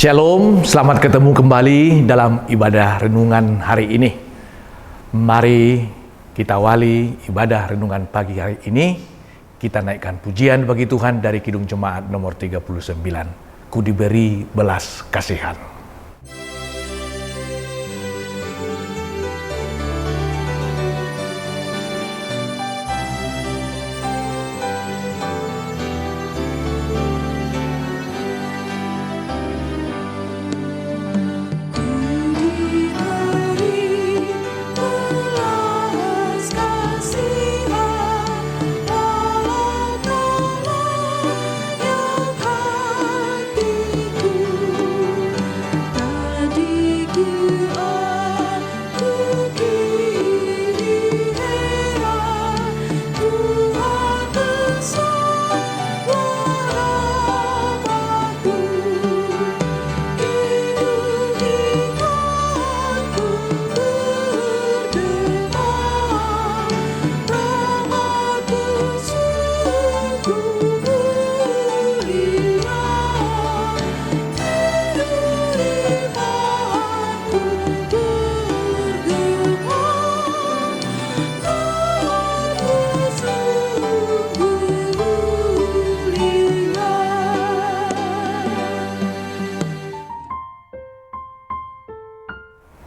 Shalom, selamat ketemu kembali dalam ibadah renungan hari ini. Mari kita awali ibadah renungan pagi hari ini. Kita naikkan pujian bagi Tuhan dari Kidung Jemaat nomor 39. Ku diberi belas kasihan.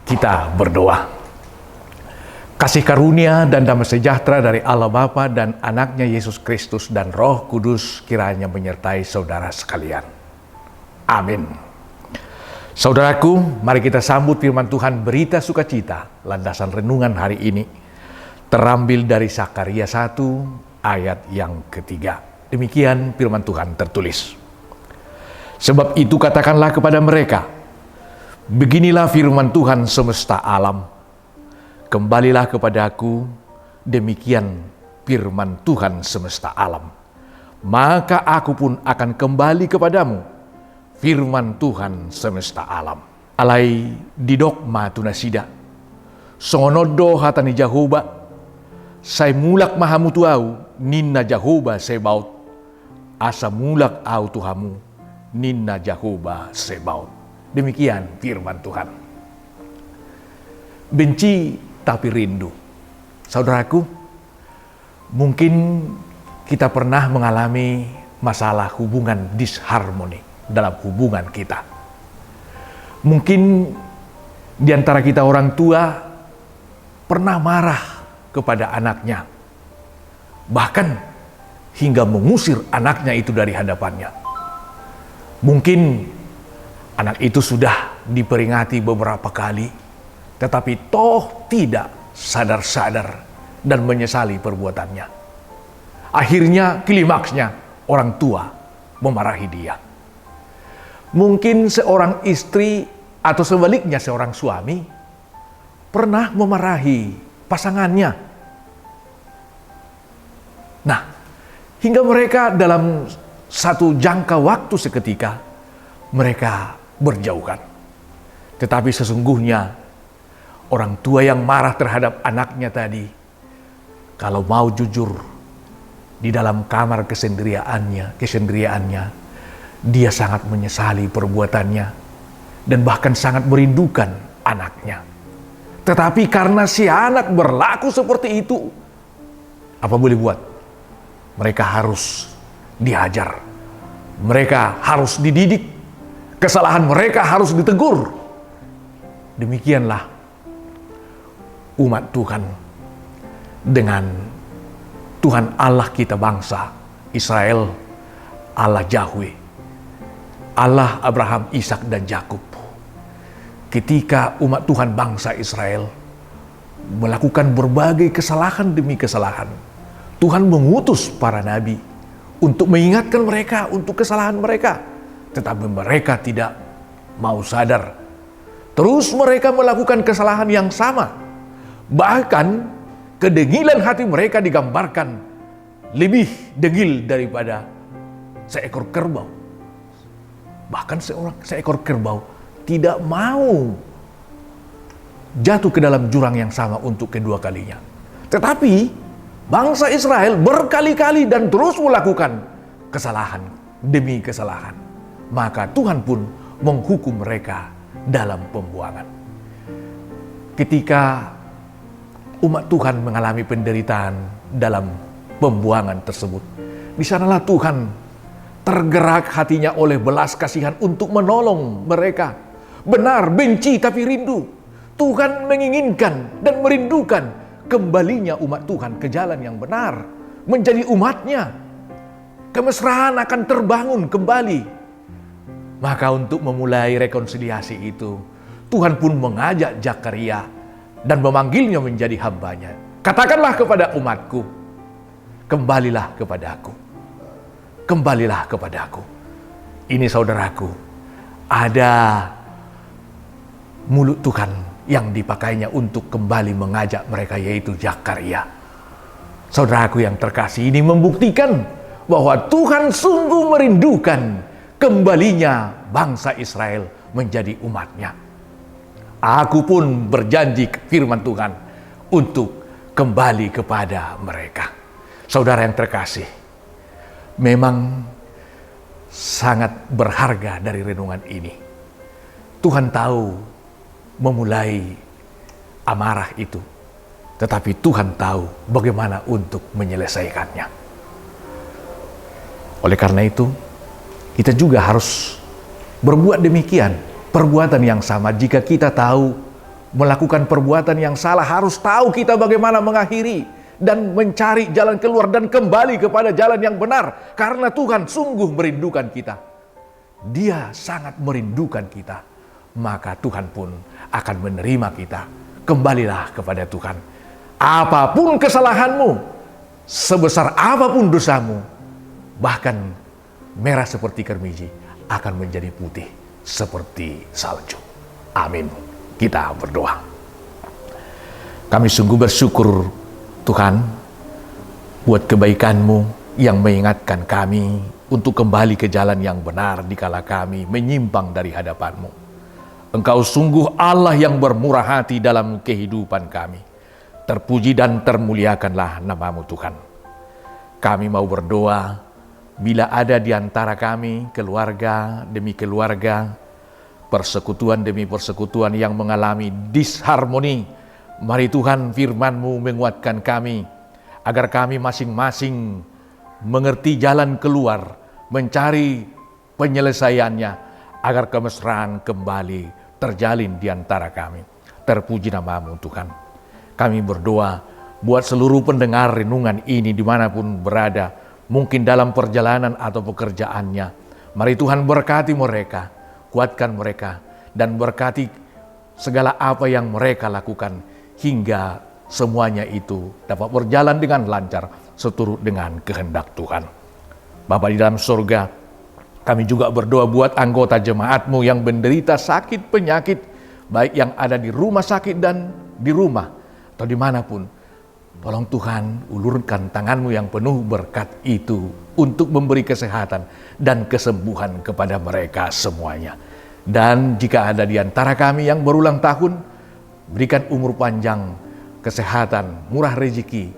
Kita berdoa. Kasih karunia dan damai sejahtera dari Allah Bapa dan anaknya Yesus Kristus dan Roh Kudus kiranya menyertai saudara sekalian. Amin. Saudaraku, mari kita sambut firman Tuhan berita sukacita. Landasan renungan hari ini terambil dari Sakaria 1 ayat yang ketiga. Demikian firman Tuhan tertulis. Sebab itu katakanlah kepada mereka, beginilah firman Tuhan semesta alam. Kembalilah kepadaku, demikian firman Tuhan semesta alam. Maka aku pun akan kembali kepadamu, firman Tuhan semesta alam. Alai didok matunasida. Songonodo hatani Jahoba. Say mulak mahamu tuau, ninna Jahoba sebaut. Asa mulak au tuhamu, ninna Jahoba sebaut. Demikian firman Tuhan. Benci tapi rindu. Saudaraku, mungkin kita pernah mengalami masalah hubungan disharmoni dalam hubungan kita. Mungkin di antara kita orang tua pernah marah kepada anaknya. Bahkan hingga mengusir anaknya itu dari hadapannya. Mungkin anak itu sudah diperingati beberapa kali, tetapi toh tidak sadar-sadar dan menyesali perbuatannya. Akhirnya klimaksnya orang tua memarahi dia. Mungkin seorang istri atau sebaliknya seorang suami pernah memarahi pasangannya. Nah, hingga mereka dalam satu jangka waktu seketika mereka berjauhan. Tetapi sesungguhnya orang tua yang marah terhadap anaknya tadi, kalau mau jujur, di dalam kamar kesendiriannya, dia sangat menyesali perbuatannya dan bahkan sangat merindukan anaknya. Tetapi karena si anak berlaku seperti itu, apa boleh buat? Mereka harus diajar, mereka harus dididik. Kesalahan mereka harus ditegur. Demikianlah umat Tuhan dengan Tuhan Allah kita bangsa Israel, Allah Yahweh, Allah Abraham, Ishak dan Yakub. Ketika umat Tuhan bangsa Israel melakukan berbagai kesalahan demi kesalahan, Tuhan mengutus para nabi untuk mengingatkan mereka untuk kesalahan mereka. Tetapi mereka tidak mau sadar. Terus mereka melakukan kesalahan yang sama. Bahkan kedengilan hati mereka digambarkan lebih degil daripada seekor kerbau. Bahkan seekor kerbau tidak mau jatuh ke dalam jurang yang sama untuk kedua kalinya. Tetapi bangsa Israel berkali-kali dan terus melakukan kesalahan demi kesalahan. Maka Tuhan pun menghukum mereka dalam pembuangan. Ketika umat Tuhan mengalami penderitaan dalam pembuangan tersebut, di sanalah Tuhan tergerak hatinya oleh belas kasihan untuk menolong mereka. Benar, benci tapi rindu. Tuhan menginginkan dan merindukan kembalinya umat Tuhan ke jalan yang benar, menjadi umatnya. Kemesraan akan terbangun kembali. Maka untuk memulai rekonsiliasi itu, Tuhan pun mengajak Zakaria dan memanggilnya menjadi hambanya. Katakanlah kepada umatku, kembalilah kepadaku. Kembalilah kepadaku. Ini saudaraku, ada mulut Tuhan yang dipakainya untuk kembali mengajak mereka, yaitu Zakaria. Saudaraku yang terkasih, ini membuktikan bahwa Tuhan sungguh merindukan kembalinya bangsa Israel menjadi umatnya. Aku pun berjanji, firman Tuhan, untuk kembali kepada mereka. Saudara yang terkasih, memang sangat berharga dari renungan ini. Tuhan tahu memulai amarah itu, tetapi Tuhan tahu bagaimana untuk menyelesaikannya. Oleh karena itu, kita juga harus berbuat demikian, perbuatan yang sama. Jika kita tahu melakukan perbuatan yang salah, harus tahu kita bagaimana mengakhiri dan mencari jalan keluar dan kembali kepada jalan yang benar. Karena Tuhan sungguh merindukan kita. Dia sangat merindukan kita. Maka Tuhan pun akan menerima kita. Kembalilah kepada Tuhan. Apapun kesalahanmu, sebesar apapun dosamu, bahkan merah seperti kermiji akan menjadi putih seperti salju. Amin. Kita berdoa. Kami sungguh bersyukur Tuhan buat kebaikan-Mu yang mengingatkan kami untuk kembali ke jalan yang benar dikala kami menyimpang dari hadapan-Mu. Engkau sungguh Allah yang bermurah hati dalam kehidupan kami. Terpuji dan termuliakanlah nama-Mu Tuhan. Kami mau berdoa, bila ada di antara kami keluarga demi keluarga, persekutuan demi persekutuan yang mengalami disharmoni, mari Tuhan firman-Mu menguatkan kami, agar kami masing-masing mengerti jalan keluar, mencari penyelesaiannya, agar kemesraan kembali terjalin di antara kami. Terpuji nama-Mu Tuhan. Kami berdoa buat seluruh pendengar renungan ini dimanapun berada, mungkin dalam perjalanan atau pekerjaannya. Mari Tuhan berkati mereka, kuatkan mereka, dan berkati segala apa yang mereka lakukan, hingga semuanya itu dapat berjalan dengan lancar seturut dengan kehendak Tuhan. Bapa di dalam surga, kami juga berdoa buat anggota jemaat-Mu yang menderita sakit penyakit, baik yang ada di rumah sakit dan di rumah atau dimanapun. Tolong Tuhan, ulurkan tangan-Mu yang penuh berkat itu untuk memberi kesehatan dan kesembuhan kepada mereka semuanya. Dan jika ada di antara kami yang berulang tahun, berikan umur panjang, kesehatan, murah rezeki.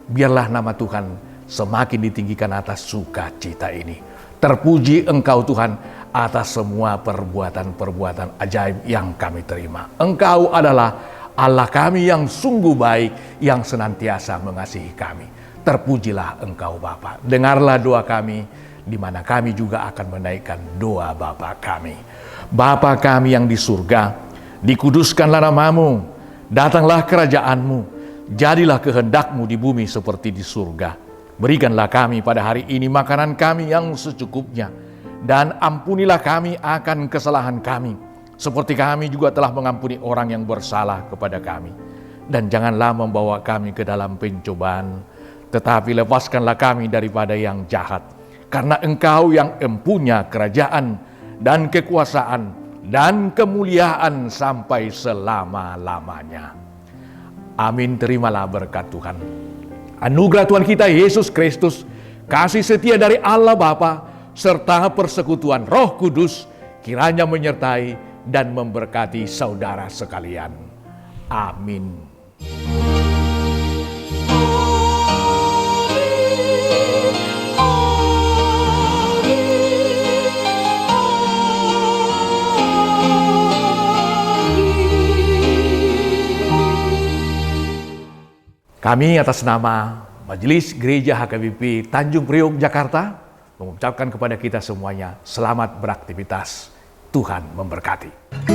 Biarlah nama Tuhan semakin ditinggikan atas sukacita ini. Terpuji Engkau Tuhan atas semua perbuatan-perbuatan ajaib yang kami terima. Engkau adalah Allah kami yang sungguh baik, yang senantiasa mengasihi kami. Terpujilah Engkau Bapa. Dengarlah doa kami, di mana kami juga akan menaikkan doa Bapa kami. Bapa kami yang di surga, dikuduskanlah nama-Mu, datanglah kerajaan-Mu, jadilah kehendak-Mu di bumi seperti di surga. Berikanlah kami pada hari ini makanan kami yang secukupnya, dan ampunilah kami akan kesalahan kami, seperti kami juga telah mengampuni orang yang bersalah kepada kami. Dan janganlah membawa kami ke dalam pencobaan, tetapi lepaskanlah kami daripada yang jahat. Karena Engkau yang empunya kerajaan dan kekuasaan dan kemuliaan sampai selama-lamanya. Amin. Terimalah berkat Tuhan. Anugerah Tuhan kita Yesus Kristus, kasih setia dari Allah Bapa, serta persekutuan Roh Kudus kiranya menyertai dan memberkati saudara sekalian. Amin. Kami atas nama Majelis Gereja HKBP Tanjung Priok, Jakarta, mengucapkan kepada kita semuanya selamat beraktivitas. Tuhan memberkati.